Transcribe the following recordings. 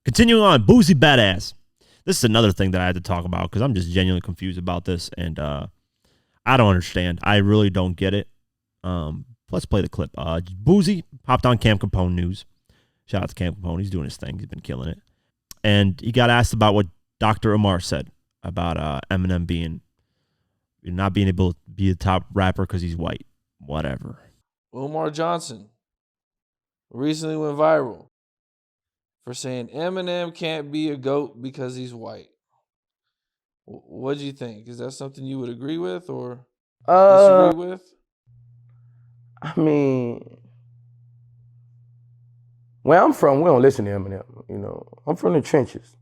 Continuing on, Boosie Badazz. This is another thing that I had to talk about because I'm just genuinely confused about this, and I don't understand. I really don't get it. Let's play the clip. Boosie hopped on Cam Capone News. Shout out to Cam Capone. He's doing his thing. He's been killing it. And he got asked about what Dr. Umar said about Eminem not being able to be the top rapper because he's white. Whatever. Umar Johnson recently went viral for saying Eminem can't be a GOAT because he's white. What do you think? Is that something you would agree with or disagree with? I mean, where I'm from, we don't listen to Eminem. You know, I'm from the trenches.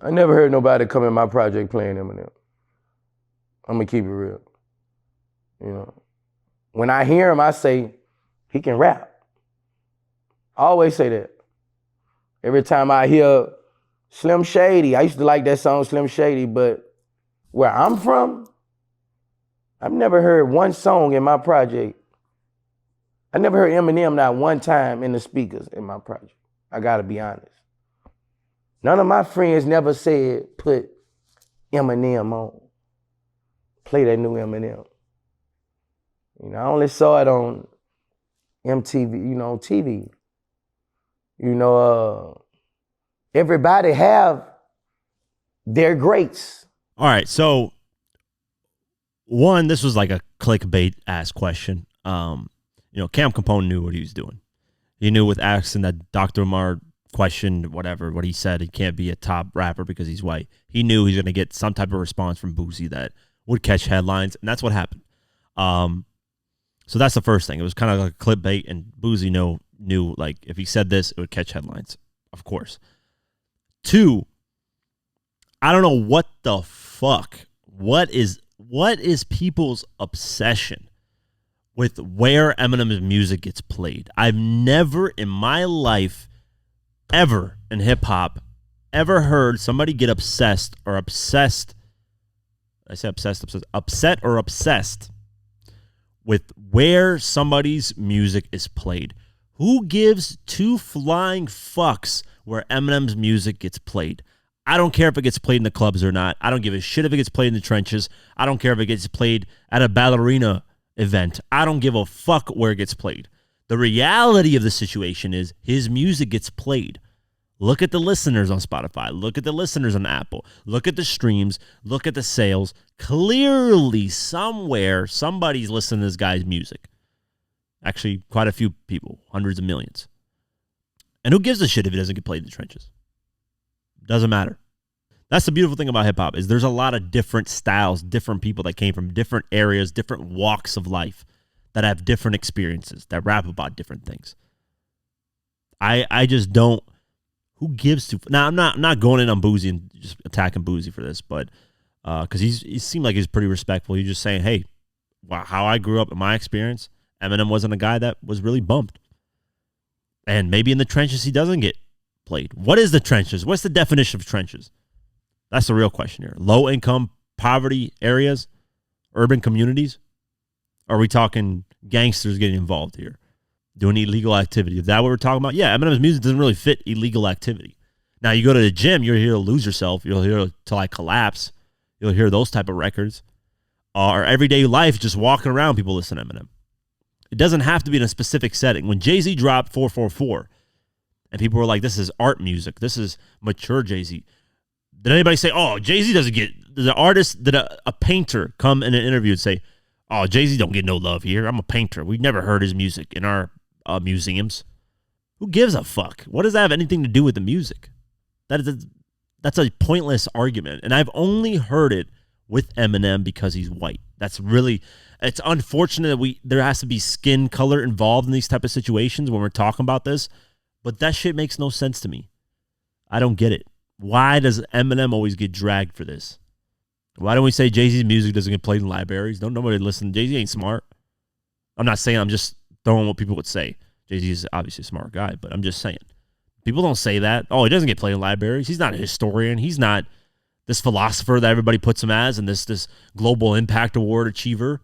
I never heard nobody come in my project playing Eminem. I'm gonna keep it real. You know, when I hear him, I say he can rap. I always say that. Every time I hear Slim Shady, I used to like that song Slim Shady, but where I'm from, I've never heard one song in my project. I never heard Eminem not one time in the speakers in my project. I gotta be honest. None of my friends never said put Eminem on. Play that new Eminem. You know, I only saw it on MTV, TV. Everybody have their greats. All right, so one, this was like a clickbait ass question. Cam Capone knew what he was doing. He knew with asking that Dr. Umar question, what he said, he can't be a top rapper because he's white. He knew he was going to get some type of response from Boosie that would catch headlines, and that's what happened. So that's the first thing. It was kind of like a clickbait, and Boosie knew like if he said this, it would catch headlines, of course. Two, I don't know what the fuck. What is people's obsession with where Eminem's music gets played? I've never in my life, ever in hip hop, ever heard somebody get upset or obsessed with where somebody's music is played. Who gives two flying fucks where Eminem's music gets played? I don't care if it gets played in the clubs or not. I don't give a shit if it gets played in the trenches. I don't care if it gets played at a ballerina event. I don't give a fuck where it gets played. The reality of the situation is his music gets played. Look at the listeners on Spotify. Look at the listeners on Apple. Look at the streams. Look at the sales. Clearly, somewhere, somebody's listening to this guy's music. Actually, quite a few people. Hundreds of millions. And who gives a shit if it doesn't get played in the trenches? Doesn't matter. That's the beautiful thing about hip-hop is there's a lot of different styles, different people that came from different areas, different walks of life that have different experiences, that rap about different things. I just don't. Who gives to? Now I'm not going in on Boosie and just attacking Boosie for this, but because he seemed like he's pretty respectful. He's just saying, hey, how I grew up in my experience, Eminem wasn't a guy that was really bumped, and maybe in the trenches he doesn't get played. What is the trenches? What's the definition of trenches? That's the real question here. Low income, poverty areas, urban communities. Are we talking gangsters getting involved here? Doing illegal activity. Is that what we're talking about? Yeah, Eminem's music doesn't really fit illegal activity. Now, you go to the gym, you'll hear Lose Yourself. You'll hear Till I Collapse. You'll hear those type of records. Or everyday life, just walking around, people listen to Eminem. It doesn't have to be in a specific setting. When Jay-Z dropped 444, and people were like, this is art music. This is mature Jay-Z. Did anybody say, oh, Jay-Z doesn't get... Did an artist, did a painter come in an interview and say, oh, Jay-Z don't get no love here. I'm a painter. We've never heard his music in our museums. Who gives a fuck? What does that have anything to do with the music? That's a pointless argument. And I've only heard it with Eminem because he's white. It's unfortunate that there has to be skin color involved in these type of situations when we're talking about this, but that shit makes no sense to me. I don't get it. Why does Eminem always get dragged for this? Why don't we say Jay-Z's music doesn't get played in libraries? Don't nobody listen. Jay-Z ain't smart. I'm not saying, I'm just throwing what people would say. Jay-Z is obviously a smart guy, but I'm just saying. People don't say that. Oh, he doesn't get played in libraries. He's not a historian. He's not this philosopher that everybody puts him as and this global impact award achiever.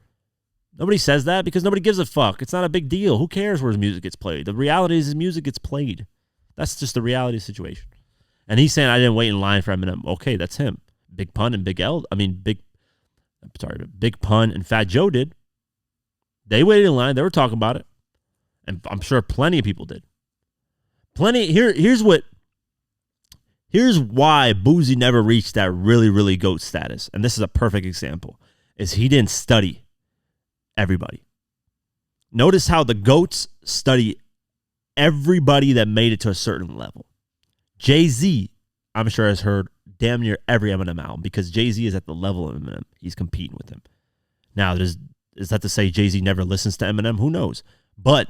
Nobody says that because nobody gives a fuck. It's not a big deal. Who cares where his music gets played? The reality is his music gets played. That's just the reality of the situation. And he's saying I didn't wait in line for Eminem. Okay, that's him. Big Pun and Big Pun and Fat Joe did. They waited in line. They were talking about it. And I'm sure plenty of people did. Here's why Boosie never reached that really, really GOAT status. And this is a perfect example. Is he didn't study everybody. Notice how the GOATs study everybody that made it to a certain level. Jay-Z, I'm sure, has heard damn near every Eminem album because Jay-Z is at the level of Eminem. He's competing with him. Now, is that to say Jay-Z never listens to Eminem? Who knows? But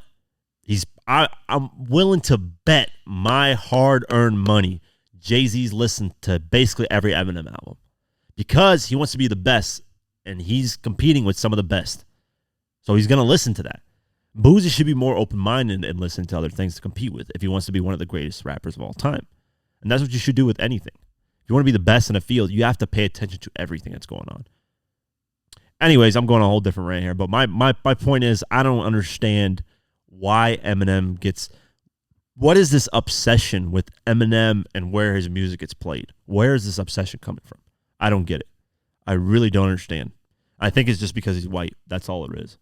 I'm willing to bet my hard-earned money Jay-Z's listened to basically every Eminem album because he wants to be the best, and he's competing with some of the best. So he's going to listen to that. Boosie should be more open-minded and listen to other things to compete with if he wants to be one of the greatest rappers of all time. And that's what you should do with anything. If you want to be the best in a field, you have to pay attention to everything that's going on. Anyways, I'm going on a whole different rant here, but my point is I don't understand why Eminem gets... What is this obsession with Eminem and where his music gets played? Where is this obsession coming from? I don't get it. I really don't understand. I think it's just because he's white. That's all it is.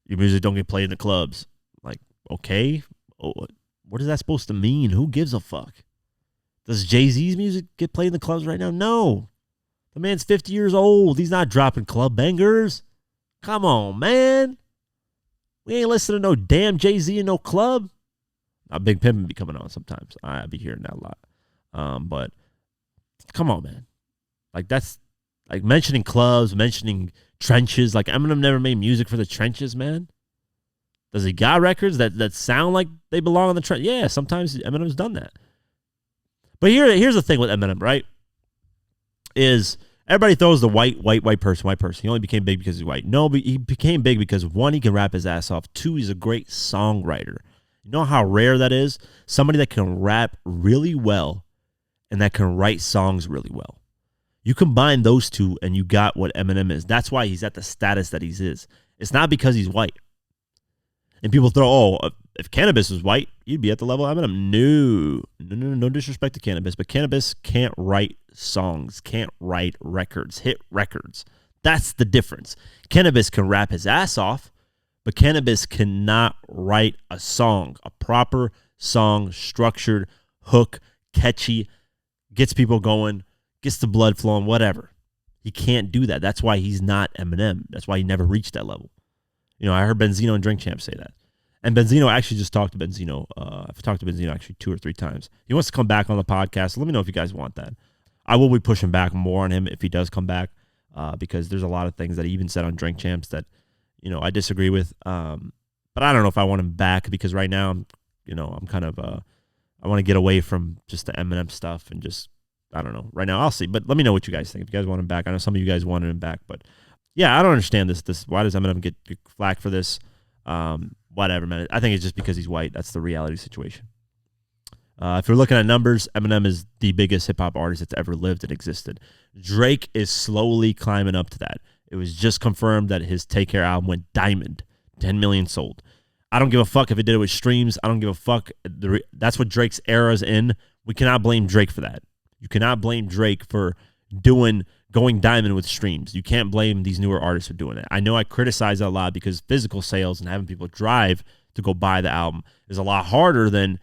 Your music don't get played in the clubs. Like, okay, what is that supposed to mean? Who gives a fuck? Does Jay-Z's music get played in the clubs right now? No. The man's 50 years old. He's not dropping club bangers. Come on, man. We ain't listening to no damn Jay-Z in no club. Now, Big Pimpin' be coming on sometimes. I be hearing that a lot. But come on, man. Like, that's like mentioning clubs, mentioning trenches. Like, Eminem never made music for the trenches, man. Does he got records that sound like they belong on the trench? Yeah, sometimes Eminem's done that. But here's the thing with Eminem, right? Is everybody throws the white person. He only became big because he's white. No, but he became big because, one, he can rap his ass off. Two, he's a great songwriter. You know how rare that is? Somebody that can rap really well and that can write songs really well. You combine those two and you got what Eminem is. That's why he's at the status that he is. It's not because he's white. And people throw, if Cannabis was white, you'd be at the level of Eminem. No disrespect to Cannabis, but Cannabis can't write songs, can't write records, hit records. That's the difference. Cannabis can rap his ass off, but Cannabis cannot write a song, a proper song, structured, hook, catchy, gets people going, gets the blood flowing, whatever. He can't do that. That's why he's not Eminem. That's why he never reached that level. You know, I heard Benzino and Drink Champ say that. And Benzino, actually just talked to Benzino. I've talked to Benzino actually 2 or 3 times. He wants to come back on the podcast. Let me know if you guys want that. I will be pushing back more on him if he does come back because there's a lot of things that he even said on Drink Champs that, you know, I disagree with. But I don't know if I want him back because right now, I'm kind of, I want to get away from just the Eminem stuff and just, I don't know. Right now, I'll see. But let me know what you guys think. If you guys want him back. I know some of you guys wanted him back, but yeah, I don't understand this. Why does Eminem get flack for this? Whatever, man. I think it's just because he's white. That's the reality situation. If you're looking at numbers, Eminem is the biggest hip-hop artist that's ever lived and existed. Drake is slowly climbing up to that. It was just confirmed that his Take Care album went diamond. 10 million sold. I don't give a fuck if it did it with streams. I don't give a fuck. That's what Drake's era's in. We cannot blame Drake for that. You cannot blame Drake for going diamond with streams. You can't blame these newer artists for doing it. I know I criticize that a lot because physical sales and having people drive to go buy the album is a lot harder than,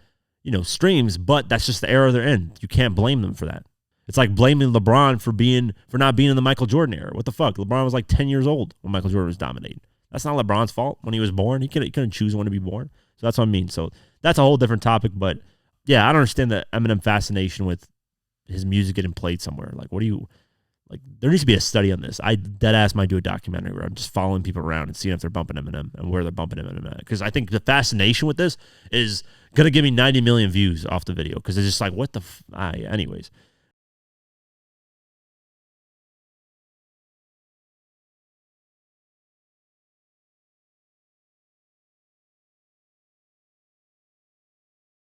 streams, but that's just the era they're in. You can't blame them for that. It's like blaming LeBron for not being in the Michael Jordan era. What the fuck? LeBron was like 10 years old when Michael Jordan was dominating. That's not LeBron's fault. When he was born, he couldn't choose when to be born. So that's what I mean. So that's a whole different topic, but yeah, I don't understand the Eminem fascination with his music getting played somewhere. Like, there needs to be a study on this. I deadass might do a documentary where I'm just following people around and seeing if they're bumping Eminem and where they're bumping Eminem at. Because I think the fascination with this is going to give me 90 million views off the video. Because it's just like, what the anyways.